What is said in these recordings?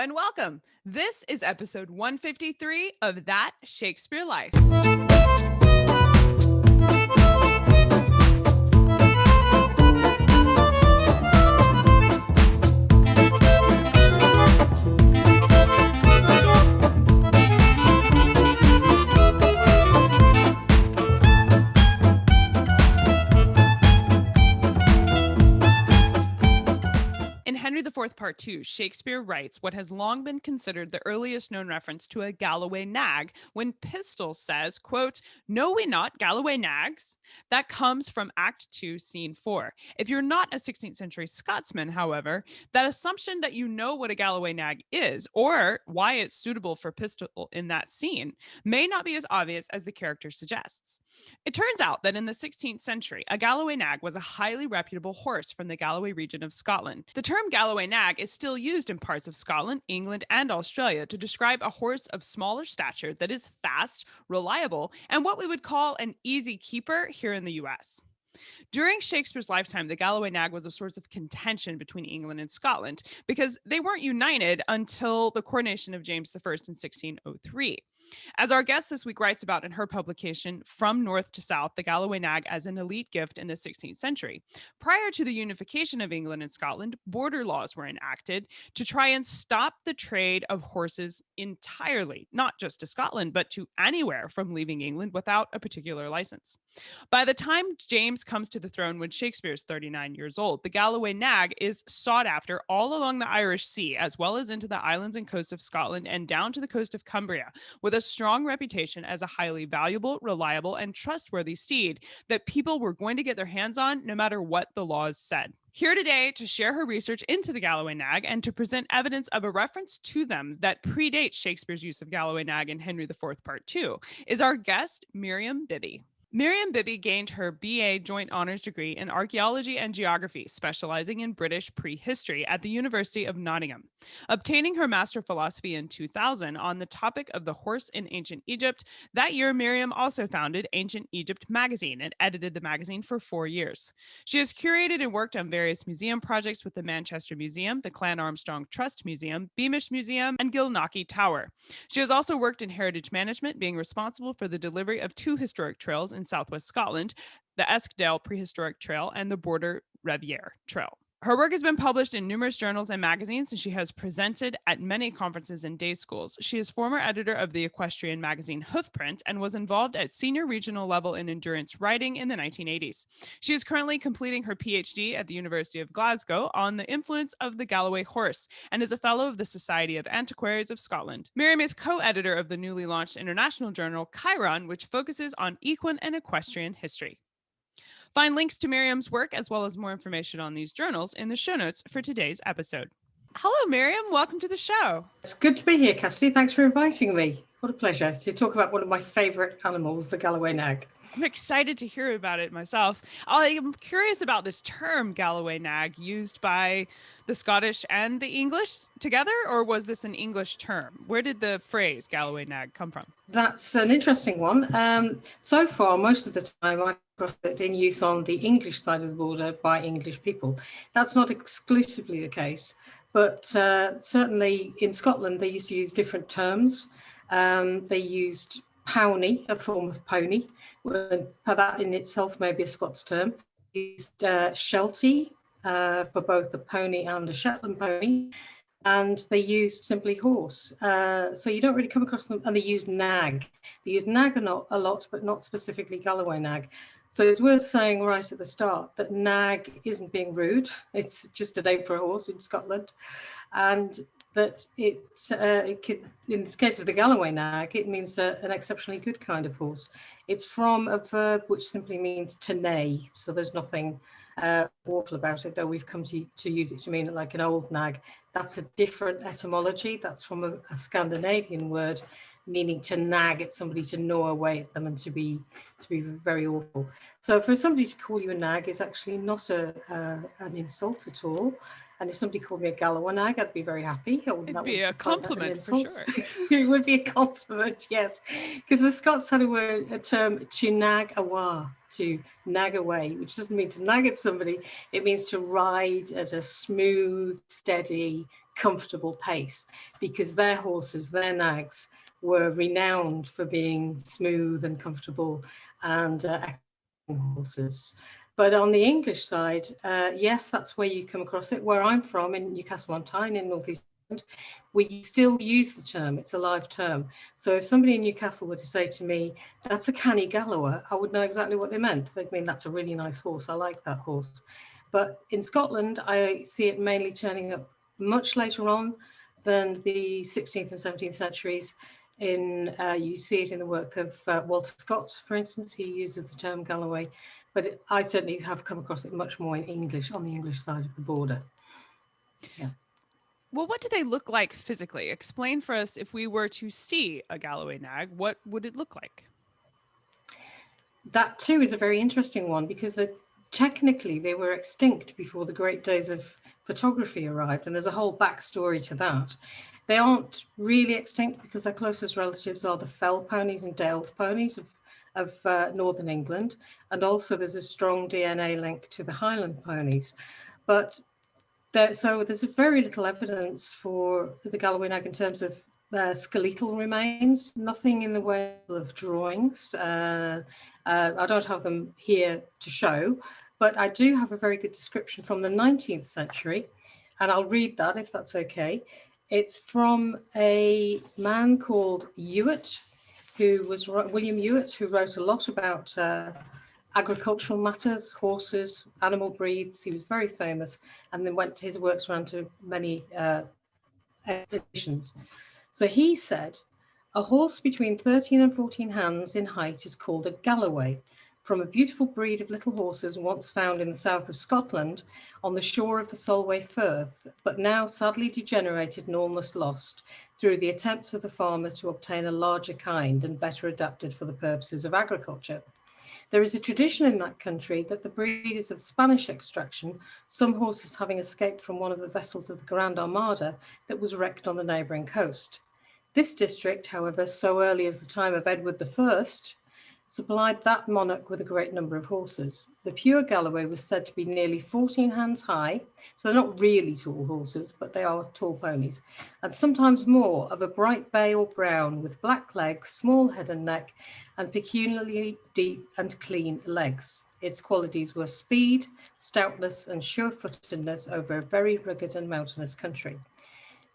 and welcome. This is episode 153 of That Shakespeare Life. In Henry IV, Part 2, Shakespeare writes what has long been considered the earliest known reference to a Galloway nag when Pistol says, quote, "Know we not Galloway Nags?" That comes from Act 2, Scene 4. If you're not a 16th century Scotsman, however, that assumption that you know what a Galloway nag is or why it's suitable for Pistol in that scene may not be as obvious as the character suggests. It turns out that in the 16th century, a Galloway nag was a highly reputable horse from the Galloway region of Scotland. The term Galloway nag is still used in parts of Scotland, England, and Australia to describe a horse of smaller stature that is fast, reliable, and what we would call an easy keeper here in the US. During Shakespeare's lifetime, the Galloway Nag was a source of contention between England and Scotland because they weren't united until the coronation of James I in 1603. As our guest this week writes about in her publication, From North to South, the Galloway Nag as an elite gift in the 16th century. Prior to the unification of England and Scotland, border laws were enacted to try and stop the trade of horses entirely, not just to Scotland, but to anywhere from leaving England without a particular license. By the time James comes to the throne when Shakespeare is 39 years old, the Galloway Nag is sought after all along the Irish Sea, as well as into the islands and coast of Scotland and down to the coast of Cumbria, with a strong reputation as a highly valuable, reliable, and trustworthy steed that people were going to get their hands on no matter what the laws said. Here today to share her research into the Galloway Nag and to present evidence of a reference to them that predates Shakespeare's use of Galloway Nag in Henry IV, Part 2, is our guest, Miriam Bibby. Miriam Bibby gained her BA Joint Honours degree in Archaeology and Geography, specializing in British prehistory at the University of Nottingham. Obtaining her Master of Philosophy in 2000 on the topic of the horse in ancient Egypt, that year Miriam also founded Ancient Egypt magazine and edited the magazine for 4 years. She has curated and worked on various museum projects with the Manchester Museum, the Clan Armstrong Trust Museum, Beamish Museum, and Gilnockie Tower. She has also worked in heritage management, being responsible for the delivery of 2 historic trails in southwest Scotland, the Eskdale Prehistoric Trail and the Border Revier Trail. Her work has been published in numerous journals and magazines, and she has presented at many conferences and day schools. She is former editor of the equestrian magazine Hoofprint and was involved at senior regional level in endurance riding in the 1980s. She is currently completing her PhD at the University of Glasgow on the influence of the Galloway horse and is a fellow of the Society of Antiquaries of Scotland. Miriam is co-editor of the newly launched international journal Chiron, which focuses on equine and equestrian history. Find links to Miriam's work as well as more information on these journals in the show notes for today's episode. Hello, Miriam. Welcome to the show. It's good to be here, Cassidy. Thanks for inviting me. What a pleasure to talk about one of my favorite animals, the Galloway Nag. I'm excited to hear about it myself. I'm curious about this term Galloway Nag used by the Scottish and the English together, or was this an English term? Where did the phrase Galloway Nag come from? That's an interesting one. So far, most of the time, I've got it in use on the English side of the border by English people. That's not exclusively the case, but certainly in Scotland, they used to use different terms. They used powny, a form of pony. That in itself may be a Scots term. They used sheltie for both a pony and a Shetland pony. And they used simply horse. So you don't really come across them. And they used nag. They used nag a lot, but not specifically Galloway Nag. So it's worth saying right at the start that nag isn't being rude. It's just a name for a horse in Scotland. And that it could, in the case of the Galloway Nag, it means an exceptionally good kind of horse. It's from a verb which simply means to neigh. So there's nothing awful about it, though we've come to use it to mean like an old nag. That's a different etymology. That's from a Scandinavian word meaning to nag at somebody, to gnaw away at them, and to be very awful. So for somebody to call you a nag is actually not an insult at all. And if somebody called me a Galloway Nag, I'd be very happy. It'd be a compliment for sure. It would be a compliment, yes. Because the Scots had a term, to nag awa, to nag away, which doesn't mean to nag at somebody. It means to ride at a smooth, steady, comfortable pace, because their horses, their nags, were renowned for being smooth and comfortable and horses. But on the English side, yes, that's where you come across it. Where I'm from, in Newcastle on Tyne, in North East England, we still use the term. It's a live term. So if somebody in Newcastle were to say to me, that's a canny Gallower, I would know exactly what they meant. They'd mean, that's a really nice horse. I like that horse. But in Scotland, I see it mainly turning up much later on than the 16th and 17th centuries. You see it in the work of Walter Scott, for instance. He uses the term Galloway, but I certainly have come across it much more in English, on the English side of the border. Yeah. Well, what do they look like physically? Explain for us, if we were to see a Galloway nag, what would it look like? That too is a very interesting one, because technically they were extinct before the great days of photography arrived, and there's a whole backstory to that. They aren't really extinct because their closest relatives are the fell ponies and Dales ponies of northern England, and also there's a strong DNA link to the Highland ponies. But so there's very little evidence for the Galloway nag in terms of skeletal remains, nothing in the way of drawings. I don't have them here to show, but I do have a very good description from the 19th century, and I'll read that if that's okay. It's from a man called Ewart, who was William Ewart, who wrote a lot about agricultural matters, horses, animal breeds. He was very famous, and then his works ran to many editions. So he said, a horse between 13 and 14 hands in height is called a Galloway, from a beautiful breed of little horses once found in the south of Scotland on the shore of the Solway Firth, but now sadly degenerated and almost lost through the attempts of the farmer to obtain a larger kind and better adapted for the purposes of agriculture. There is a tradition in that country that the breed is of Spanish extraction, some horses having escaped from one of the vessels of the Grand Armada that was wrecked on the neighbouring coast. This district, however, so early as the time of Edward I, supplied that monarch with a great number of horses. The pure Galloway was said to be nearly 14 hands high, so they're not really tall horses, but they are tall ponies, and sometimes more, of a bright bay or brown, with black legs, small head and neck, and peculiarly deep and clean legs. Its qualities were speed, stoutness, and sure-footedness over a very rugged and mountainous country.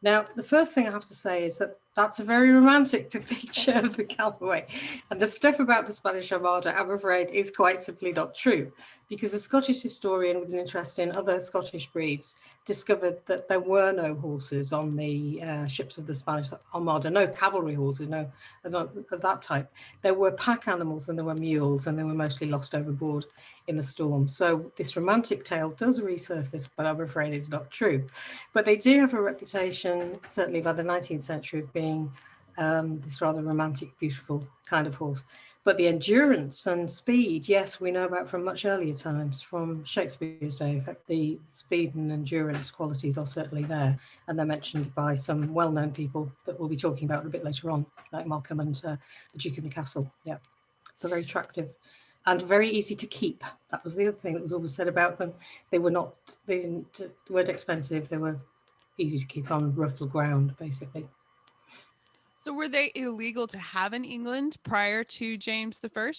Now, the first thing I have to say is that that's a very romantic picture of the Galloway. And the stuff about the Spanish Armada, I'm afraid, is quite simply not true, because a Scottish historian with an interest in other Scottish breeds discovered that there were no horses on the ships of the Spanish Armada, no cavalry horses, no, not of that type. There were pack animals and there were mules, and they were mostly lost overboard in the storm. So this romantic tale does resurface, but I'm afraid it's not true. But they do have a reputation, certainly by the 19th century, of being this rather romantic, beautiful kind of horse. But the endurance and speed, yes, we know about from much earlier times, from Shakespeare's day. In fact, the speed and endurance qualities are certainly there, and they're mentioned by some well-known people that we'll be talking about a bit later on, like Malcolm and the Duke of Newcastle. Yeah, so very attractive and very easy to keep. That was the other thing that was always said about them. They weren't expensive. They were easy to keep on rough ground, basically. So were they illegal to have in England prior to James I?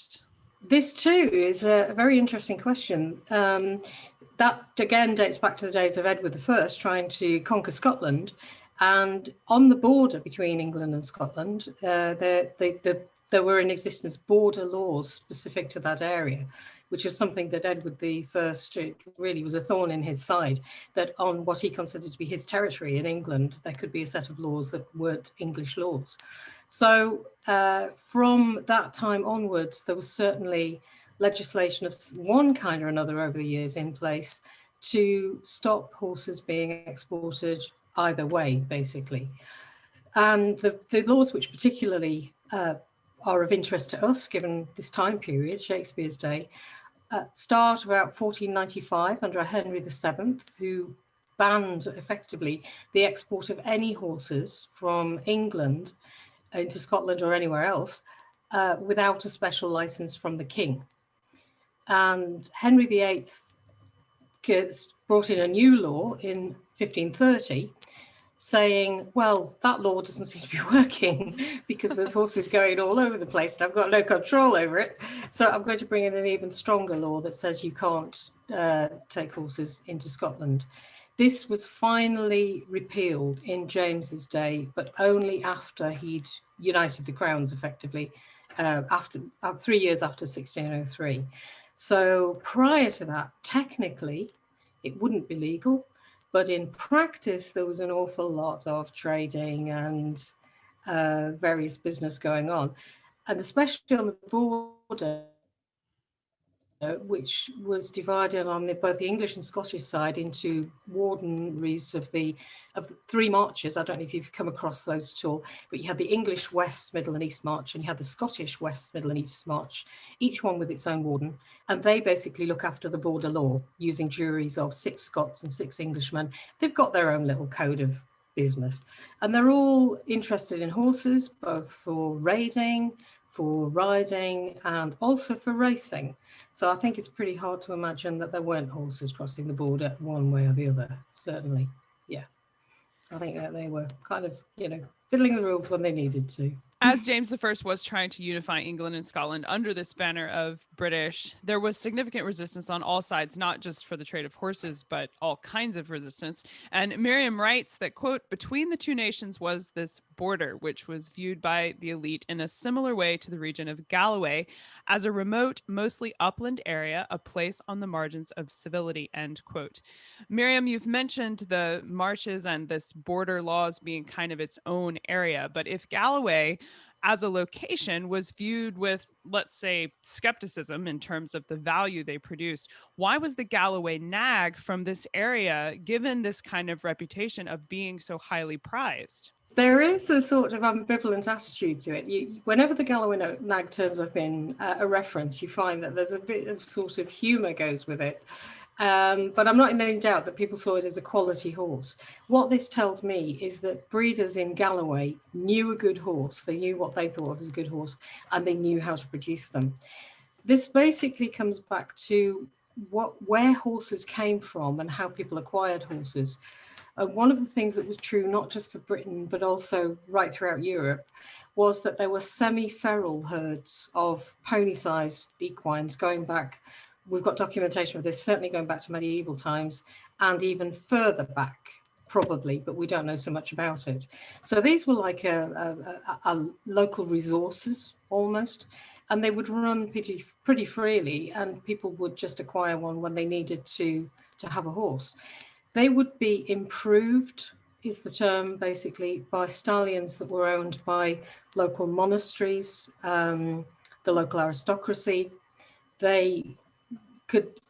This too is a very interesting question. That again dates back to the days of Edward I trying to conquer Scotland, and on the border between England and Scotland, there were in existence border laws specific to that area, which was something that Edward I really was a thorn in his side, that on what he considered to be his territory in England, there could be a set of laws that weren't English laws. So from that time onwards, there was certainly legislation of one kind or another over the years in place to stop horses being exported either way, basically. And the laws which particularly are of interest to us, given this time period, Shakespeare's day, start about 1495 under Henry VII, who banned effectively the export of any horses from England into Scotland or anywhere else without a special license from the king. And Henry VIII brought in a new law in 1530 saying, well, that law doesn't seem to be working because there's horses going all over the place and I've got no control over it. So I'm going to bring in an even stronger law that says you can't take horses into Scotland. This was finally repealed in James's day, but only after he'd united the crowns effectively, after 3 years after 1603. So prior to that, technically, it wouldn't be legal. But in practice, there was an awful lot of trading and various business going on. And especially on the border, which was divided on both the English and Scottish side into wardenries of the three marches. I don't know if you've come across those at all, but you had the English West, Middle and East March, and you had the Scottish West, Middle and East March, each one with its own warden. And they basically look after the border law using juries of 6 Scots and 6 Englishmen. They've got their own little code of business. And they're all interested in horses, both for raiding, for riding, and also for racing. So I think it's pretty hard to imagine that there weren't horses crossing the border one way or the other, certainly. Yeah. I think that they were kind of, fiddling the rules when they needed to. As James I was trying to unify England and Scotland under this banner of British, there was significant resistance on all sides, not just for the trade of horses, but all kinds of resistance. And Miriam writes that, quote, between the two nations was this border, which was viewed by the elite in a similar way to the region of Galloway as a remote, mostly upland area, a place on the margins of civility, end quote. Miriam, you've mentioned the marches and this border laws being kind of its own area, but if Galloway as a location was viewed with, let's say, skepticism in terms of the value they produced, why was the Galloway Nag from this area given this kind of reputation of being so highly prized? There is a sort of ambivalent attitude to it. Whenever the Galloway Nag turns up in a reference, you find that there's a bit of sort of humour goes with it. But I'm not in any doubt that people saw it as a quality horse. What this tells me is that breeders in Galloway knew a good horse. They knew what they thought was a good horse, and they knew how to produce them. This basically comes back to where horses came from and how people acquired horses. One of the things that was true, not just for Britain, but also right throughout Europe, was that there were semi-feral herds of pony-sized equines going back. We've got documentation of this, certainly going back to medieval times and even further back, probably, but we don't know so much about it. So these were like a local resources almost, and they would run pretty freely, and people would just acquire one when they needed to have a horse. They would be improved, is the term, basically, by stallions that were owned by local monasteries, the local aristocracy. They could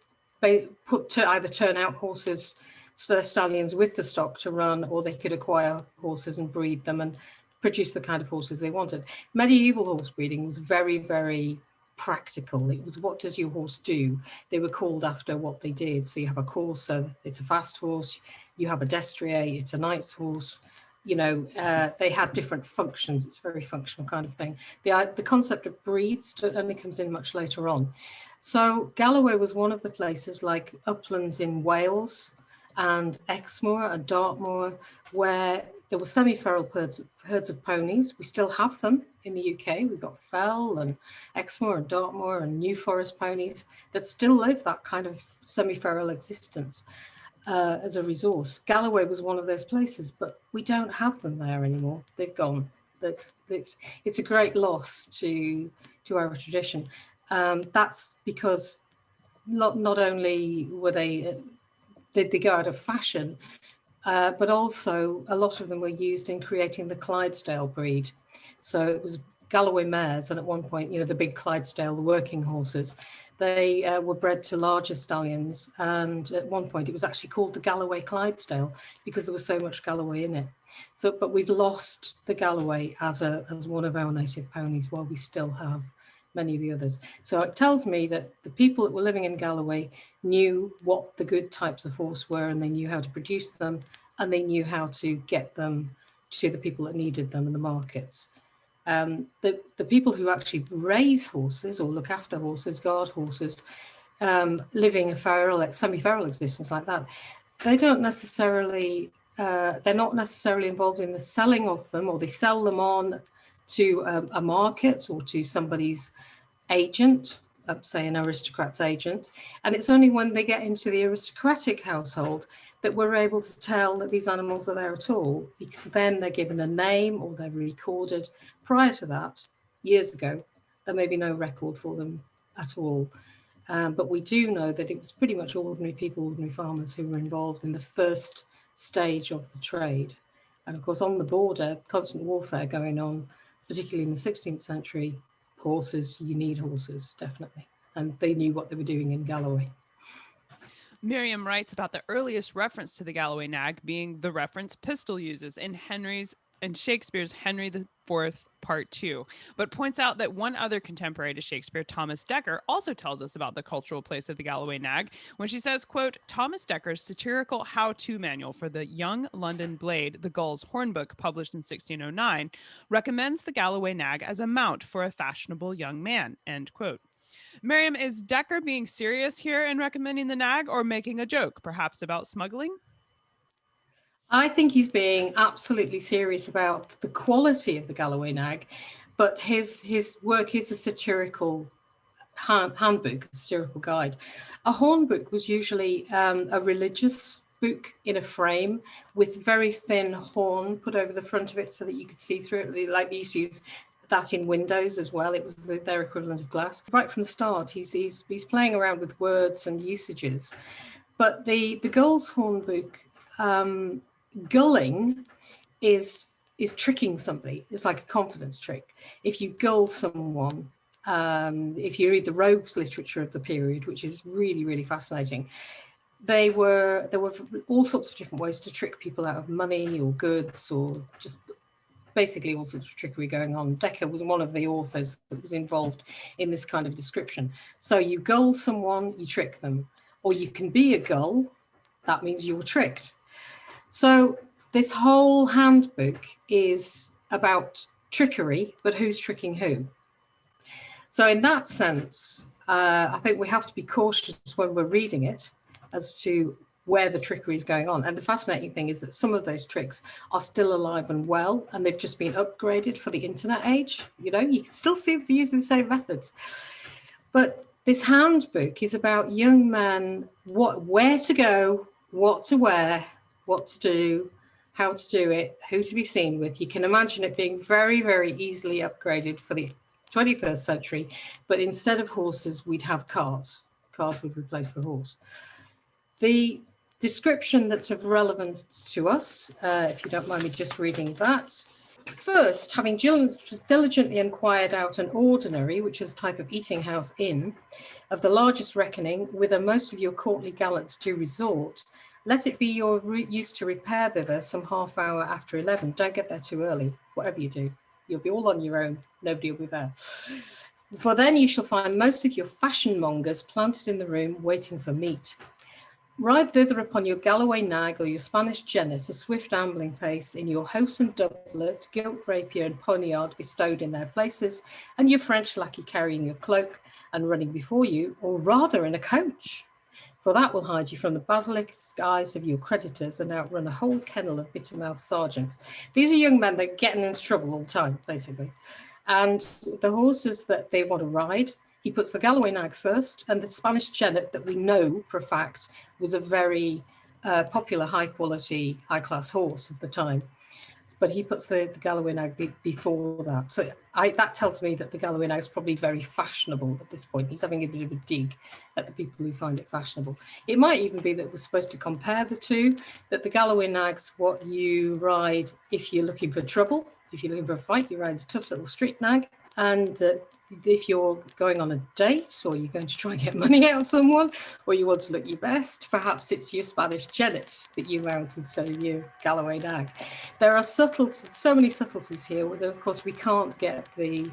put to either turn out horses, so their stallions with the stock to run, or they could acquire horses and breed them and produce the kind of horses they wanted. Medieval horse breeding was very, very practical. It was, what does your horse do? They were called after what they did. So you have a courser, it's a fast horse. You have a destrier, it's a knight's horse. They had different functions. It's a very functional kind of thing. The concept of breeds only comes in much later on. So Galloway was one of the places, like uplands in Wales and Exmoor and Dartmoor, where there were semi-feral herds of ponies. We still have them in the UK. We've got Fell and Exmoor and Dartmoor and New Forest ponies that still live that kind of semi-feral existence as a resource. Galloway was one of those places, but we don't have them there anymore. They've gone. It's a great loss to our tradition. That's because not only were did they go out of fashion, but also a lot of them were used in creating the Clydesdale breed. So it was Galloway mares, and at one point, the big Clydesdale, the working horses, they were bred to larger stallions. And at one point, it was actually called the Galloway Clydesdale because there was so much Galloway in it. So, but we've lost the Galloway as one of our native ponies, while we still have many of the others. So it tells me that the people that were living in Galloway knew what the good types of horse were, and they knew how to produce them, and they knew how to get them to the people that needed them in the markets. The people who actually raise horses or look after horses, guard horses, living a semi-feral existence like that, they don't necessarily they're not necessarily involved in the selling of them, or they sell them on to a market or to somebody's agent, say an aristocrat's agent. And it's only when they get into the aristocratic household that we're able to tell that these animals are there at all, because then they're given a name or they're recorded. Prior to that, years ago, there may be no record for them at all. But we do know that it was pretty much ordinary people, ordinary farmers who were involved in the first stage of the trade. And of course, on the border, constant warfare going on, particularly in the 16th century. Horses, you need horses, definitely. And they knew what they were doing in Galloway. Miriam writes about the earliest reference to the Galloway nag being the reference Pistol uses in Shakespeare's Henry IV Part 2, but points out that one other contemporary to Shakespeare, Thomas Dekker, also tells us about the cultural place of the Galloway nag when she says, quote, Thomas Dekker's satirical how-to manual for the Young London Blade, The Gull's Hornbook, published in 1609, recommends the Galloway nag as a mount for a fashionable young man, end quote. Miriam, is Dekker being serious here in recommending the nag or making a joke, perhaps about smuggling? I think he's being absolutely serious about the quality of the Galloway nag, but his work is a satirical handbook, a satirical guide. A hornbook was usually a religious book in a frame with very thin horn put over the front of it so that you could see through it. Like they used to use that in windows as well. It was their equivalent of glass. Right from the start, he's playing around with words and usages. But the gull's hornbook, gulling is tricking somebody. It's like a confidence trick. If you gull someone, if you read the rogues literature of the period, which is really, really fascinating, there were all sorts of different ways to trick people out of money or goods, or just basically all sorts of trickery going on. Dekker was one of the authors that was involved in this kind of description. So you gull someone, you trick them, or you can be a gull, that means you were tricked. So this whole handbook is about trickery, but who's tricking who? So in that sense, I think we have to be cautious when we're reading it as to where the trickery is going on. And the fascinating thing is that some of those tricks are still alive and well, and they've just been upgraded for the internet age. You know, you can still see them using the same methods. But this handbook is about young men, where to go, what to wear, what to do, how to do it, who to be seen with. You can imagine it being very, very easily upgraded for the 21st century, but instead of horses, we'd have cars. Cars would replace the horse. The description that's of relevance to us, if you don't mind me just reading that. First, having diligently inquired out an ordinary, which is a type of eating house inn, of the largest reckoning, whither most of your courtly gallants do resort, let it be your use to repair thither some half hour after 11. Don't get there too early, whatever you do. You'll be all on your own. Nobody will be there. For then you shall find most of your fashion mongers planted in the room waiting for meat. Ride thither upon your Galloway nag or your Spanish jennet, a swift ambling pace, in your hosen doublet, gilt rapier and poniard bestowed in their places, and your French lackey carrying your cloak and running before you, or rather in a coach, for that will hide you from the basilisk eyes of your creditors and outrun a whole kennel of bitter-mouthed sergeants. These are young men that are getting into trouble all the time, basically. And the horses that they want to ride, he puts the Galloway nag first, and the Spanish jennet that we know for a fact was a very popular, high-quality, high-class horse of the time. But he puts the Galloway nag before that. So that tells me that the Galloway nag is probably very fashionable at this point. He's having a bit of a dig at the people who find it fashionable. It might even be that we're supposed to compare the two, that the Galloway nag's what you ride if you're looking for trouble. If you're looking for a fight, you ride a tough little street nag. And if you're going on a date, or you're going to try and get money out of someone, or you want to look your best, perhaps it's your Spanish jennet that you mount instead of your Galloway nag. There are subtleties, so many subtleties here, that of course we can't get the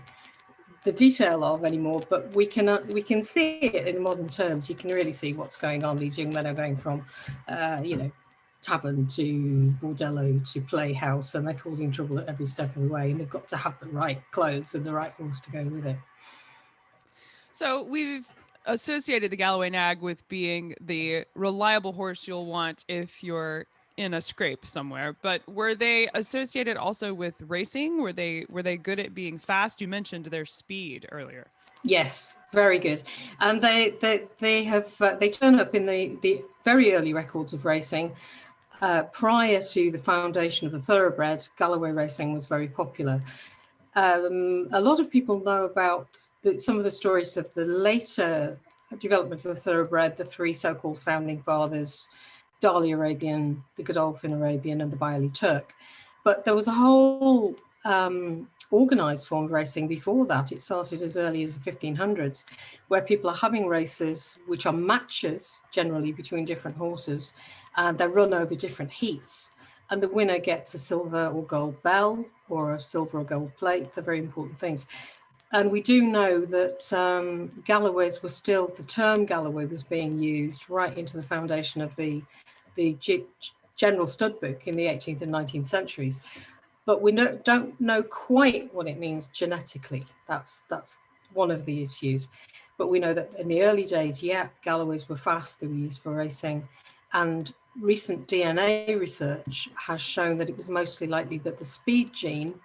detail of anymore, but we can see it in modern terms. You can really see what's going on. These young men are going from, tavern to bordello to playhouse, and they're causing trouble at every step of the way, and they've got to have the right clothes and the right horse to go with it. So we've associated the Galloway nag with being the reliable horse you'll want if you're in a scrape somewhere. But were they associated also with racing? Were they good at being fast? You mentioned their speed earlier. Yes, very good. And they turn up in the very early records of racing. Prior to the foundation of the thoroughbred, Galloway racing was very popular. A lot of people know about some of the stories of the later development of the thoroughbred, the three so-called founding fathers, Darley Arabian, the Godolphin Arabian, and the Bailey Turk. But there was a whole organized form of racing before that. It started as early as the 1500s, where people are having races which are matches generally between different horses, and they're run over different heats. And the winner gets a silver or gold bell or a silver or gold plate. They're very important things. And we do know that Galloways were still, the term Galloway was being used right into the foundation of the general stud book in the 18th and 19th centuries. But we don't know quite what it means genetically. That's one of the issues. But we know that in the early days, yeah, Galloways were fast. They were used for racing. And recent DNA research has shown that it was mostly likely that the speed gene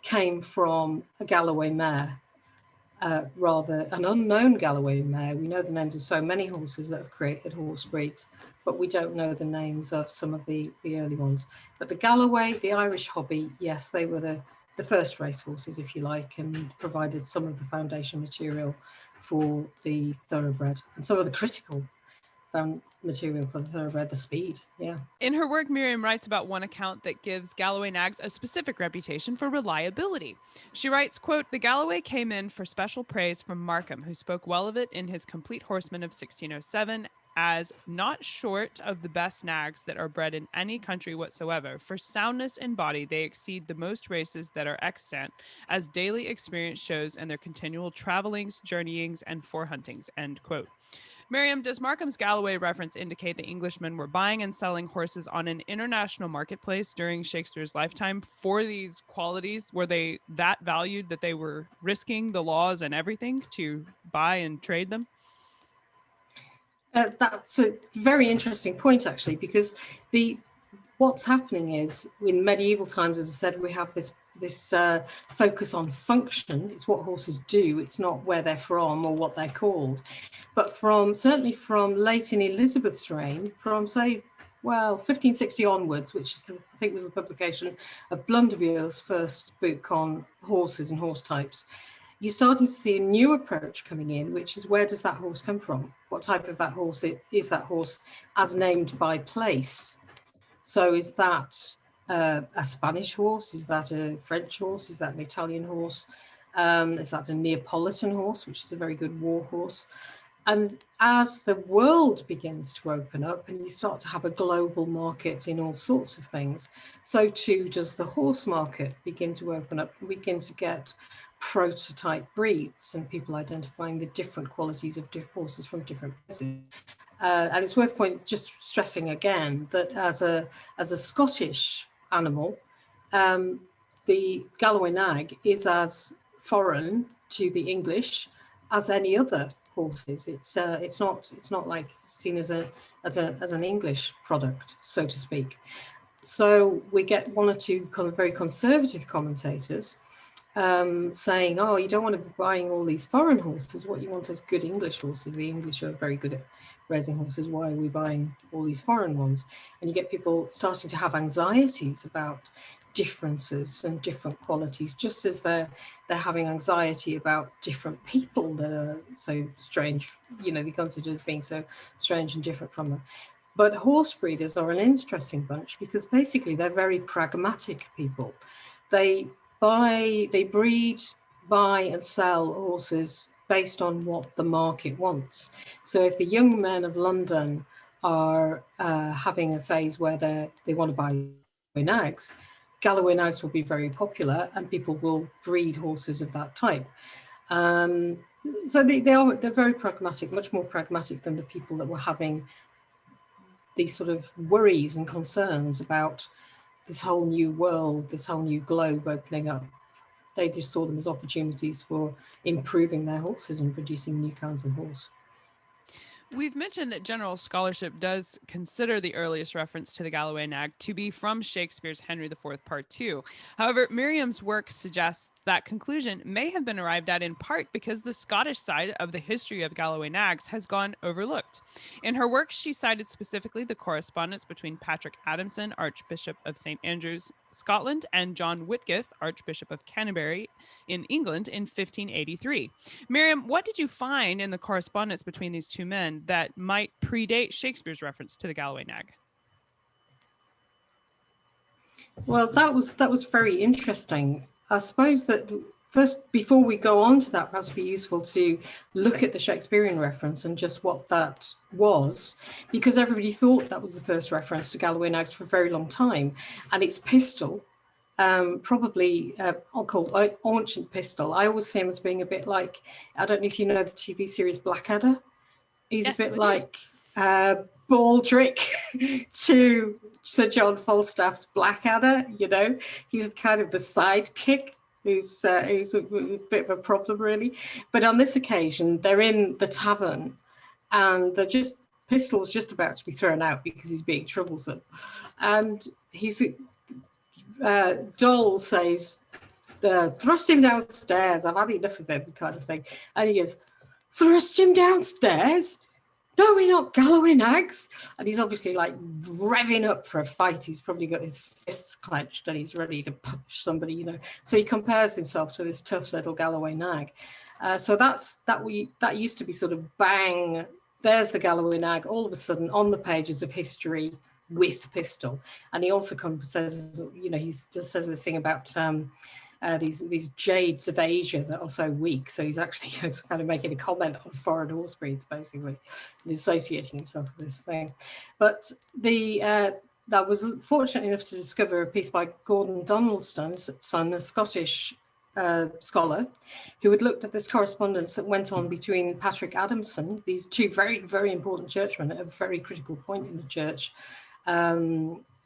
came from a Galloway mare, rather an unknown Galloway mare. We know the names of so many horses that have created horse breeds, but we don't know the names of some of the early ones. But the Galloway, the Irish hobby, yes, they were the first race horses, if you like, and provided some of the foundation material for the thoroughbred and some of the critical material for the thoroughbred, the speed. Yeah. In her work, Miriam writes about one account that gives Galloway nags a specific reputation for reliability. She writes, quote, "The Galloway came in for special praise from Markham, who spoke well of it in his Complete Horseman of 1607 as not short of the best nags that are bred in any country whatsoever. For soundness in body, they exceed the most races that are extant, as daily experience shows in their continual travelings, journeyings, and forehuntings," end quote. Miriam, does Markham's Galloway reference indicate that Englishmen were buying and selling horses on an international marketplace during Shakespeare's lifetime for these qualities? Were they that valued that they were risking the laws and everything to buy and trade them? That's a very interesting point, actually, because what's happening is in medieval times, as I said, we have this focus on function. It's what horses do. It's not where they're from or what they're called. But certainly from late in Elizabeth's reign, from say, 1560 onwards, which is I think was the publication of Blundevilles' first book on horses and horse types, you're starting to see a new approach coming in, which is where does that horse come from? What type of that horse is that horse as named by place? So is that a Spanish horse? Is that a French horse? Is that an Italian horse? Is that a Neapolitan horse, which is a very good war horse? And as the world begins to open up and you start to have a global market in all sorts of things, so too does the horse market begin to open up and begin to get prototype breeds and people identifying the different qualities of horses from different places. And it's worth just stressing again that as a Scottish animal, the Galloway nag is as foreign to the English as any other horses. It's not like seen as an English product, so to speak. So we get one or two kind of very conservative commentators saying, "Oh, you don't want to be buying all these foreign horses. What you want is good English horses. The English are very good at raising horses. Why are we buying all these foreign ones?" And you get people starting to have anxieties about differences and different qualities, just as they're having anxiety about different people that are so strange, they consider as being so strange and different from them. But horse breeders are an interesting bunch because basically they're very pragmatic people. They breed, buy and sell horses based on what the market wants. So if the young men of London are having a phase where they want to buy nags, Galloway nags will be very popular and people will breed horses of that type. So they're very pragmatic, much more pragmatic than the people that were having these sort of worries and concerns about this whole new world, this whole new globe opening up. They just saw them as opportunities for improving their horses and producing new kinds of horse. We've mentioned that general scholarship does consider the earliest reference to the Galloway Nag to be from Shakespeare's Henry IV, Part 2. However, Miriam's work suggests that conclusion may have been arrived at in part because the Scottish side of the history of Galloway Nags has gone overlooked. In her work, she cited specifically the correspondence between Patrick Adamson, Archbishop of St. Andrews, Scotland, and John Whitgift, Archbishop of Canterbury in England in 1583. Miriam, what did you find in the correspondence between these two men that might predate Shakespeare's reference to the Galloway Nag? Well, that was very interesting. I suppose that first, before we go on to that, perhaps it'd be useful to look at the Shakespearean reference and just what that was, because everybody thought that was the first reference to Galloway Nags for a very long time, and it's Pistol, probably called Ancient Pistol. I always see him as being a bit like, I don't know if you know the TV series Blackadder. He's Yes, a bit like Baldric to Sir John Falstaff's Blackadder. You know, he's kind of the sidekick who's a bit of a problem, really. But on this occasion, they're in the tavern, and they're just Pistol's just about to be thrown out because he's being troublesome, and he's Dole says, "Thrust him downstairs. I've had enough of him," kind of thing, and he goes, "Thrust him downstairs? No, we're not Galloway Nags." And he's obviously like revving up for a fight. He's probably got his fists clenched and he's ready to punch somebody, you know. So he compares himself to this tough little Galloway Nag. So that used to be sort of bang. There's the Galloway Nag all of a sudden on the pages of history with Pistol. And he also says, you know, he just says this thing about these jades of Asia that are so weak. So he's actually kind of making a comment on foreign horse breeds, basically, and associating himself with this thing. But that was fortunate enough to discover a piece by Gordon Donaldson's son, a Scottish scholar, who had looked at this correspondence that went on between Patrick Adamson, these two very, very important churchmen at a very critical point in the church,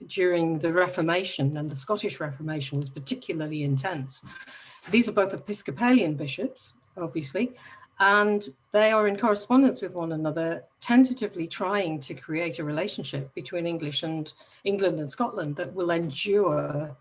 during the Reformation, and the Scottish Reformation was particularly intense. These are both Episcopalian bishops, obviously, and they are in correspondence with one another, tentatively trying to create a relationship between England and Scotland that will endure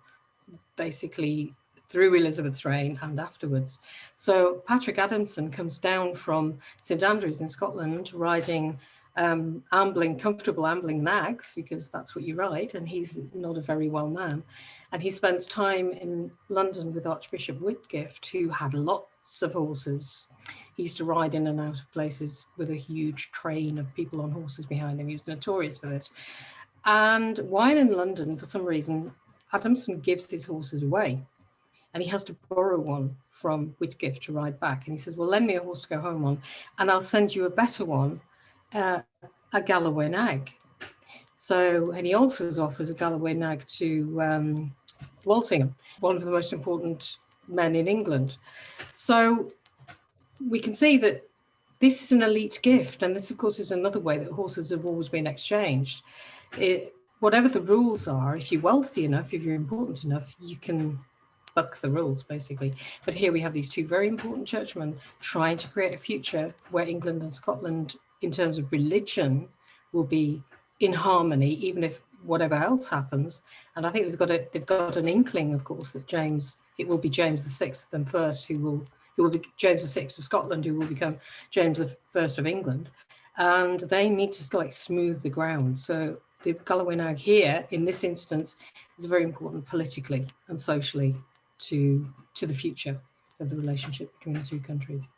basically through Elizabeth's reign and afterwards. So Patrick Adamson comes down from St Andrews in Scotland riding comfortable ambling nags, because that's what you ride, and he's not a very well man. And he spends time in London with Archbishop Whitgift, who had lots of horses. He used to ride in and out of places with a huge train of people on horses behind him. He was notorious for this. And while in London, for some reason, Adamson gives his horses away, and he has to borrow one from Whitgift to ride back. And he says, "Well, lend me a horse to go home on, and I'll send you a better one, a Galloway Nag." So, and he also offers a Galloway Nag to Walsingham, one of the most important men in England. So we can see that this is an elite gift, and this, of course, is another way that horses have always been exchanged. Whatever the rules are, if you're wealthy enough, if you're important enough, you can buck the rules, basically. But here we have these two very important churchmen trying to create a future where England and Scotland, in terms of religion, will be in harmony, even if whatever else happens. And I think they've got an inkling, of course, that it will be James VI then first, who will be James VI of Scotland, who will become James I of England. And they need to like smooth the ground. So the Galloway Nag here, in this instance, is very important politically and socially to the future of the relationship between the two countries.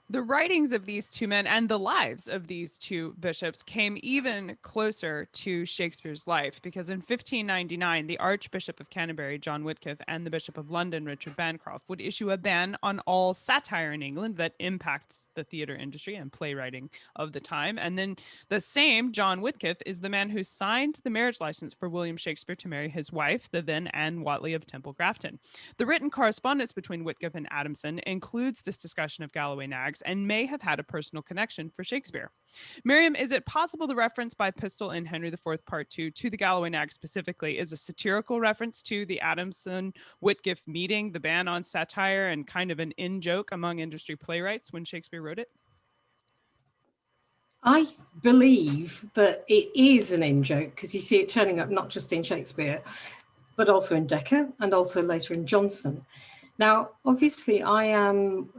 The writings of these two men and the lives of these two bishops came even closer to Shakespeare's life, because in 1599, the Archbishop of Canterbury, John Whitgift, and the Bishop of London, Richard Bancroft, would issue a ban on all satire in England that impacts the theater industry and playwriting of the time. And then the same John Whitgift is the man who signed the marriage license for William Shakespeare to marry his wife, the then Anne Whatley of Temple Grafton. The written correspondence between Whitgift and Adamson includes this discussion of Galloway Nags and may have had a personal connection for Shakespeare. Miriam, is it possible the reference by Pistol in Henry IV, Part 2 to the Galloway Nag specifically is a satirical reference to the Adamson-Whitgift meeting, the ban on satire, and kind of an in-joke among industry playwrights when Shakespeare wrote it? I believe that it is an in-joke because you see it turning up not just in Shakespeare, but also in Dekker and also later in Johnson. Now, obviously, I am,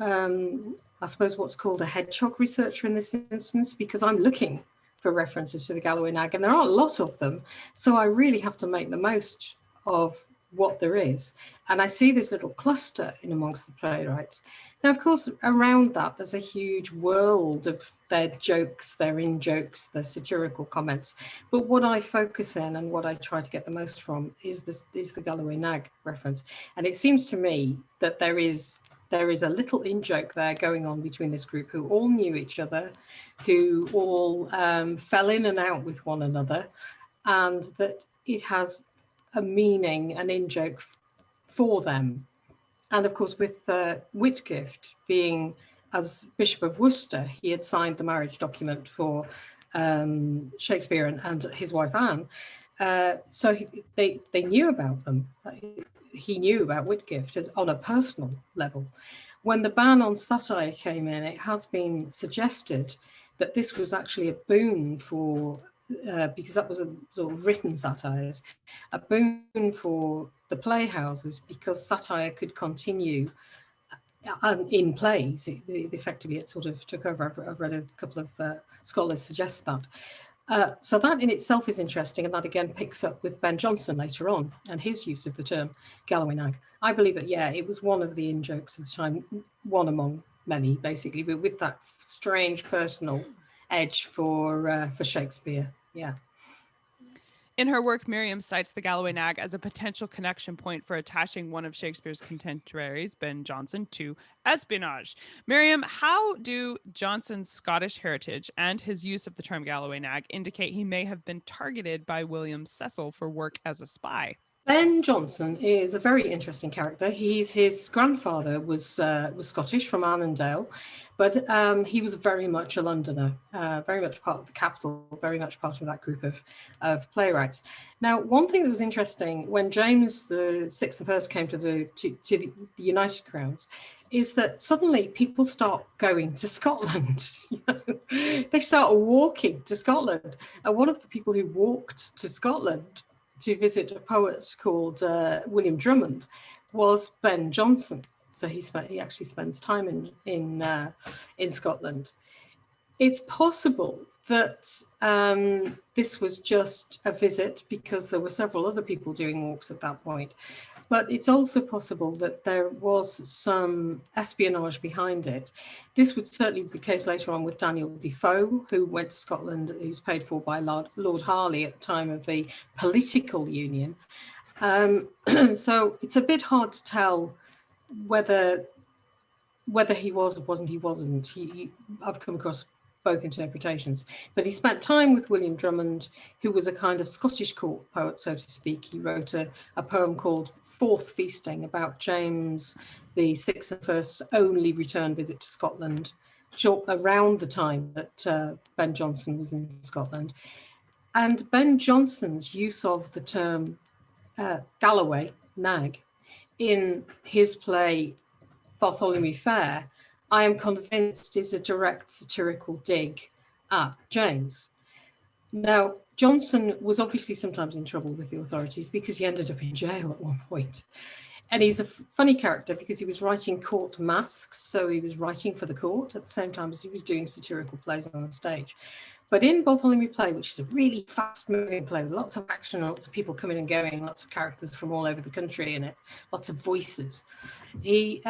I suppose, what's called a hedgehog researcher in this instance, because I'm looking for references to the Galloway Nag, and there are a lot of them. So I really have to make the most of what there is. And I see this little cluster in amongst the playwrights. Now, of course, around that, there's a huge world of their jokes, their in-jokes, their satirical comments. But what I focus in and what I try to get the most from is the Galloway Nag reference. And it seems to me that there is a little in-joke there going on between this group who all knew each other, who all fell in and out with one another, and that it has a meaning, an in-joke for them. And of course, with Whitgift being, as Bishop of Worcester, he had signed the marriage document for Shakespeare and his wife Anne. So they knew about them. He knew about Whitgift as on a personal level. When the ban on satire came in, it has been suggested that this was actually a boon for, because that was a sort of written satires, a boon for the playhouses because satire could continue in plays. Effectively, it sort of took over. I've read a couple of scholars suggest that. So that in itself is interesting, and that again picks up with Ben Jonson later on and his use of the term Galloway Nag. I believe that, yeah, it was one of the in-jokes of the time, one among many, basically, but with that strange personal edge for Shakespeare. Yeah. In her work, Miriam cites the Galloway Nag as a potential connection point for attaching one of Shakespeare's contemporaries, Ben Jonson, to espionage. Miriam, how do Jonson's Scottish heritage and his use of the term Galloway Nag indicate he may have been targeted by William Cecil for work as a spy? Ben Jonson is a very interesting character. His grandfather was Scottish, from Annandale, but he was very much a Londoner, very much part of the capital, very much part of that group of playwrights. Now, one thing that was interesting when James VI came to the United Crowns is that suddenly people start going to Scotland. They start walking to Scotland, and one of the people who walked to Scotland to visit a poet called William Drummond was Ben Jonson. So he actually spends time in Scotland. It's possible that this was just a visit because there were several other people doing walks at that point. But it's also possible that there was some espionage behind it. This would certainly be the case later on with Daniel Defoe, who went to Scotland, who's paid for by Lord Harley at the time of the political union. So it's a bit hard to tell whether he was or wasn't. I've come across both interpretations, but he spent time with William Drummond, who was a kind of Scottish court poet, so to speak. He wrote a poem called Fourth Feasting about James VI I's only return visit to Scotland, around the time that Ben Jonson was in Scotland. And Ben Jonson's use of the term Galloway Nag in his play Bartholomew Fair, I am convinced is a direct satirical dig at James. Now, Jonson was obviously sometimes in trouble with the authorities because he ended up in jail at one point. And he's a funny character because he was writing court masques, so he was writing for the court at the same time as he was doing satirical plays on the stage. But in Bartholomew Play, which is a really fast-moving play with lots of action, lots of people coming and going, lots of characters from all over the country in it, lots of voices, a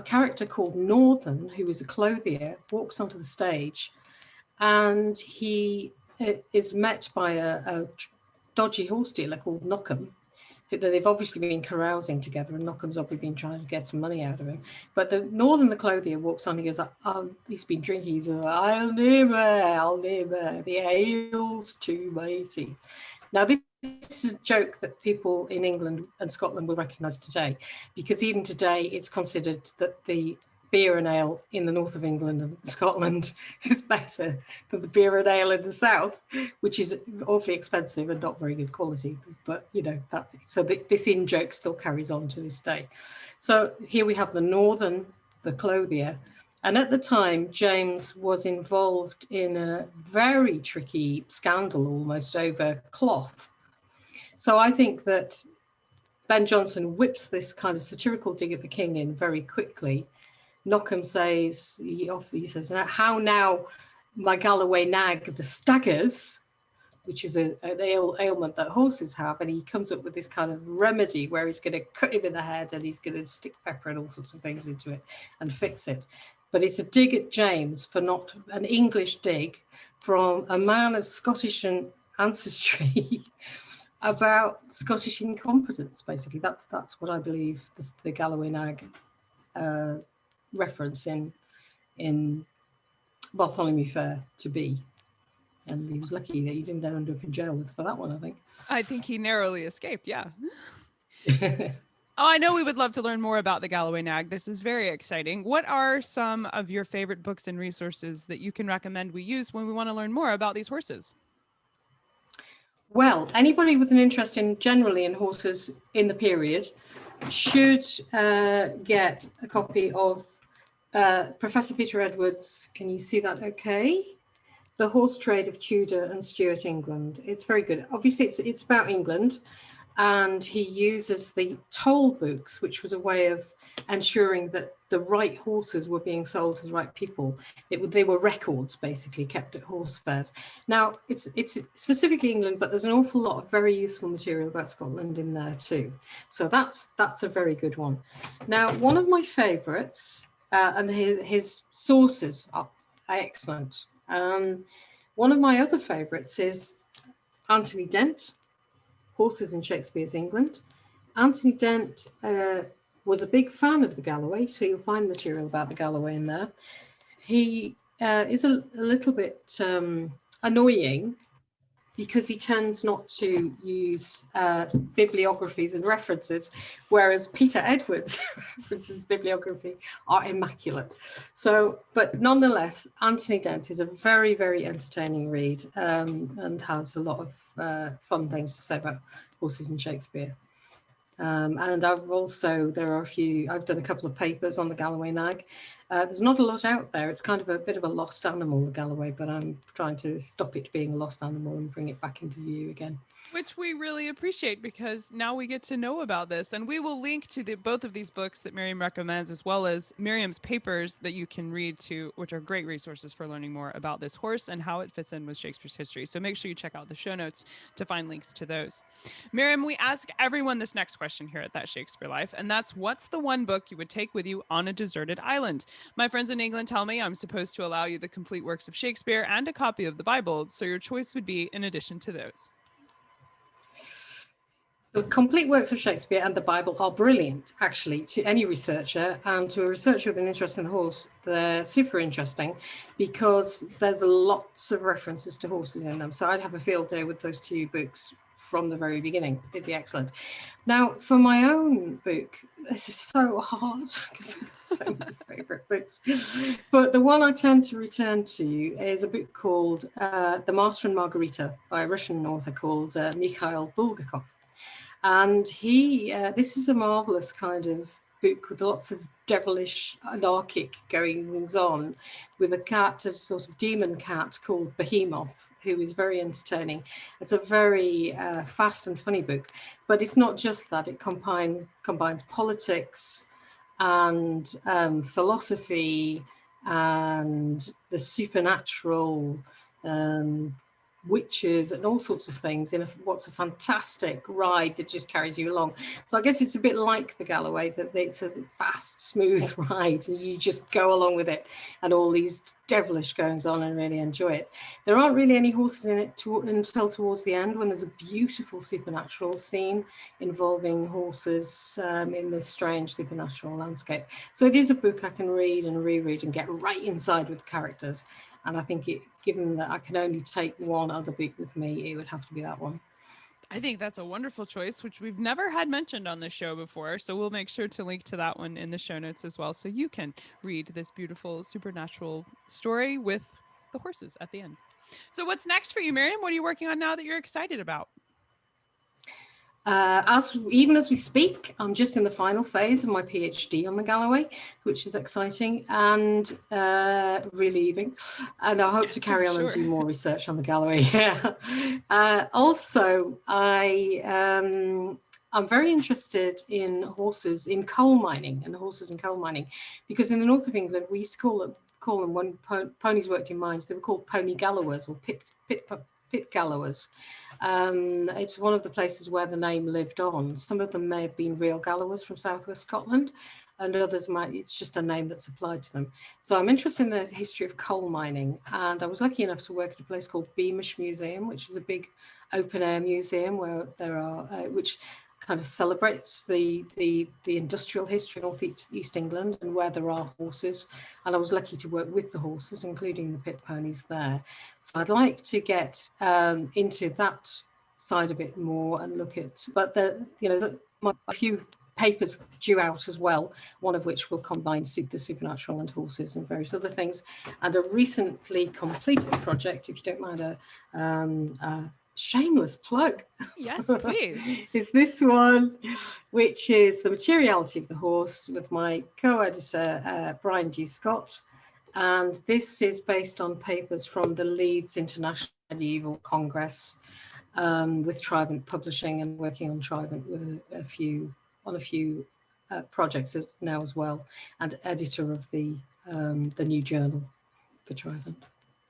character called Northern, who is a clothier, walks onto the stage, and he is met by a dodgy horse dealer called Knockham. They've obviously been carousing together, and Knockham's obviously been trying to get some money out of him. But the Northern, the clothier, walks on. He goes, he's been drinking. He's I'll never. The ale's too mighty. Now, this is a joke that people in England and Scotland will recognise today, because even today it's considered that the beer and ale in the north of England and Scotland is better than the beer and ale in the south, which is awfully expensive and not very good quality. But that's it. So this in-joke still carries on to this day. So here we have the Northern, the clothier, And at the time, James was involved in a very tricky scandal almost over cloth. So I think that Ben Jonson whips this kind of satirical dig at the king in very quickly. Knockham says, he says, how now, my Galloway nag, the staggers, which is an ailment that horses have. And he comes up with this kind of remedy where he's going to cut him in the head and he's going to stick pepper and all sorts of things into it and fix it. But it's a dig at James for not an English dig from a man of Scottish ancestry about Scottish incompetence, basically. That's what I believe the Galloway Nag reference in Bartholomew Fair to be. And he was lucky that he didn't end up in jail for that one, I think. I think he narrowly escaped, yeah. Oh, I know we would love to learn more about the Galloway Nag. This is very exciting. What are some of your favorite books and resources that you can recommend we use when we want to learn more about these horses? Well, anybody with an interest in generally in horses in the period should get a copy of Professor Peter Edwards. Can you see that okay? The Horse Trade of Tudor and Stuart England. It's very good. Obviously, it's about England, and he uses the toll books, which was a way of ensuring that the right horses were being sold to the right people. They were records basically kept at horse fairs. Now it's specifically England, but there's an awful lot of very useful material about Scotland in there too. So that's a very good one. Now, one of my favourites, and his sources are excellent. One of my other favourites is Anthony Dent, Horses in Shakespeare's England. Anthony Dent was a big fan of the Galloway, so you'll find material about the Galloway in there. He is a little bit annoying because he tends not to use bibliographies and references, whereas Peter Edwards' references bibliography are immaculate. So, but nonetheless, Anthony Dent is a very, very entertaining read and has a lot of fun things to say about horses in Shakespeare. And I've done a couple of papers on the Galloway Nag. There's not a lot out there. It's kind of a bit of a lost animal, the Galloway, but I'm trying to stop it being a lost animal and bring it back into view again. Which we really appreciate because now we get to know about this. And we will link to both of these books that Miriam recommends, as well as Miriam's papers that you can read too, which are great resources for learning more about this horse and how it fits in with Shakespeare's history. So make sure you check out the show notes to find links to those. Miriam, we ask everyone this next question here at That Shakespeare Life, and that's, what's the one book you would take with you on a deserted island? My friends in England tell me I'm supposed to allow you the complete works of Shakespeare and a copy of the Bible, so your choice would be in addition to those. The complete works of Shakespeare and the Bible are brilliant, actually, to any researcher, and to a researcher with an interest in the horse, they're super interesting because there's lots of references to horses in them. So I'd have a field day with those two books from the very beginning. It'd be excellent. Now, for my own book, this is so hard because I've got so many favourite books. But the one I tend to return to is a book called The Master and Margarita by a Russian author called Mikhail Bulgakov. And this is a marvelous kind of book with lots of devilish, anarchic goings on, with a sort of demon cat called Behemoth, who is very entertaining. It's a very fast and funny book, but it's not just that. It combines politics and philosophy and the supernatural, witches and all sorts of things in what's a fantastic ride that just carries you along. So I guess it's a bit like the Galloway, that it's a fast, smooth ride and you just go along with it and all these devilish goings on and really enjoy it. There aren't really any horses in it until towards the end, when there's a beautiful supernatural scene involving horses in this strange supernatural landscape. So it is a book I can read and reread and get right inside with the characters. And I think given that I can only take one other book with me, it would have to be that one. I think that's a wonderful choice, which we've never had mentioned on the show before. So we'll make sure to link to that one in the show notes as well, so you can read this beautiful supernatural story with the horses at the end. So what's next for you, Miriam? What are you working on now that you're excited about? Even as we speak, I'm just in the final phase of my PhD on the Galloway, which is exciting and relieving. And I hope to carry on and do more research on the Galloway. Also, I'm very interested in horses in coal mining because in the north of England, we used to call them when ponies worked in mines, they were called pony gallowers or pit gallowers. It's one of the places where the name lived on. Some of them may have been real gallowers from southwest Scotland, and others it's just a name that's applied to them. So I'm interested in the history of coal mining, and I was lucky enough to work at a place called Beamish Museum, which is a big open air museum where there are which kind of celebrates the industrial history of East England and where there are horses. And I was lucky to work with the horses, including the pit ponies there. So I'd like to get into that side of it more and look at, but a few papers due out as well, one of which will combine the supernatural and horses and various other things. And a recently completed project, if you don't mind a shameless plug. Yes, please. Is this one, which is The Materiality of the Horse with my co-editor, Brian D. Scott. And this is based on papers from the Leeds International Medieval Congress with Trident Publishing, and working on Trident with a few projects now as well, and editor of the new journal for Trident.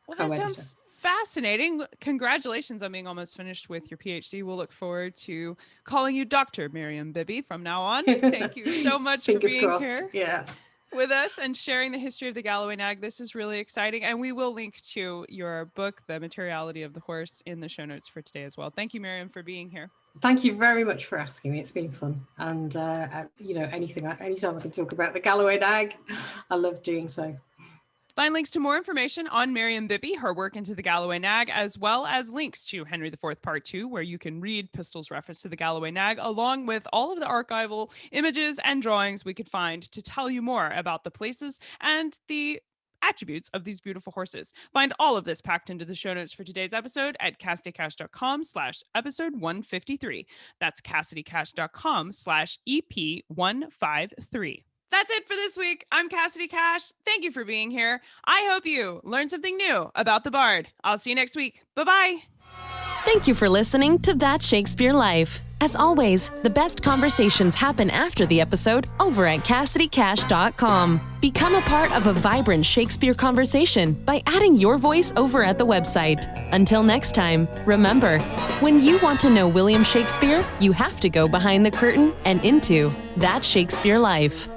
Well, that sounds fascinating. Congratulations on being almost finished with your PhD. We'll look forward to calling you Dr. Miriam Bibby from now on. Thank you so much for being here with us and sharing the history of the Galloway Nag. This is really exciting. And we will link to your book, The Materiality of the Horse, in the show notes for today as well. Thank you, Miriam, for being here. Thank you very much for asking me. It's been fun. And, anytime I can talk about the Galloway Nag, I love doing so. Find links to more information on Miriam Bibby, her work into the Galloway Nag, as well as links to Henry IV Part 2, where you can read Pistol's reference to the Galloway Nag, along with all of the archival images and drawings we could find to tell you more about the places and the attributes of these beautiful horses. Find all of this packed into the show notes for today's episode at CassidyCash.com/episode 153. That's CassidyCash.com/EP153. That's it for this week. I'm Cassidy Cash. Thank you for being here. I hope you learned something new about the Bard. I'll see you next week. Bye-bye. Thank you for listening to That Shakespeare Life. As always, the best conversations happen after the episode over at CassidyCash.com. Become a part of a vibrant Shakespeare conversation by adding your voice over at the website. Until next time, remember, when you want to know William Shakespeare, you have to go behind the curtain and into That Shakespeare Life.